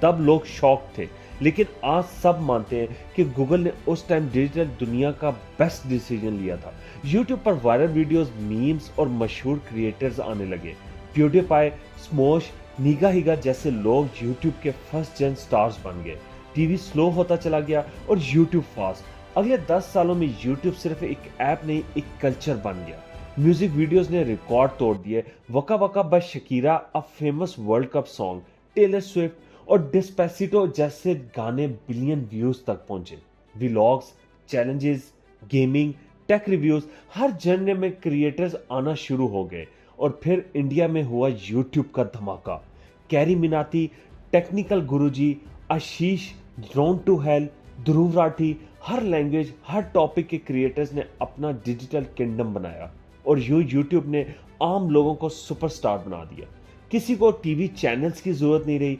तब लोग शॉक थे, लेकिन आज सब मानते हैं कि गूगल ने उस टाइम डिजिटल दुनिया का बेस्ट डिसीजन लिया था। यूट्यूब पर वायरल वीडियोस, मीम्स और मशहूर क्रिएटर्स आने लगे। प्यूडीपाई, स्मोश, निगा हिगा जैसे लोग यूट्यूब के फर्स्ट जेन स्टार्स बन गए। टीवी स्लो होता चला गया और यूट्यूब फास्ट। अगले 10 सालों में यूट्यूब सिर्फ एक ऐप नहीं, एक कल्चर बन गया। म्यूजिक वीडियोस ने रिकॉर्ड तोड़ दिए। Waka waka by Shakira, a famous world cup song, Taylor Swift और डिस्पेसिटो जैसे गाने बिलियन व्यूज तक पहुंचे। Vlogs, challenges, gaming, tech reviews, हर जर्ने में क्रिएटर्स आना शुरू हो गए। और फिर इंडिया में हुआ यूट्यूब का धमाका। Carry Minati, technical Guruji, Ashish, drone to hell, Dhruv Rathee, हर लैंग्वेज, हर टॉपिक के क्रिएटर्स ने अपना डिजिटल किंगडम बनाया। और यूं यूट्यूब ने आम लोगों को सुपरस्टार बना दिया। किसी को टीवी चैनल्स की जरूरत नहीं रही,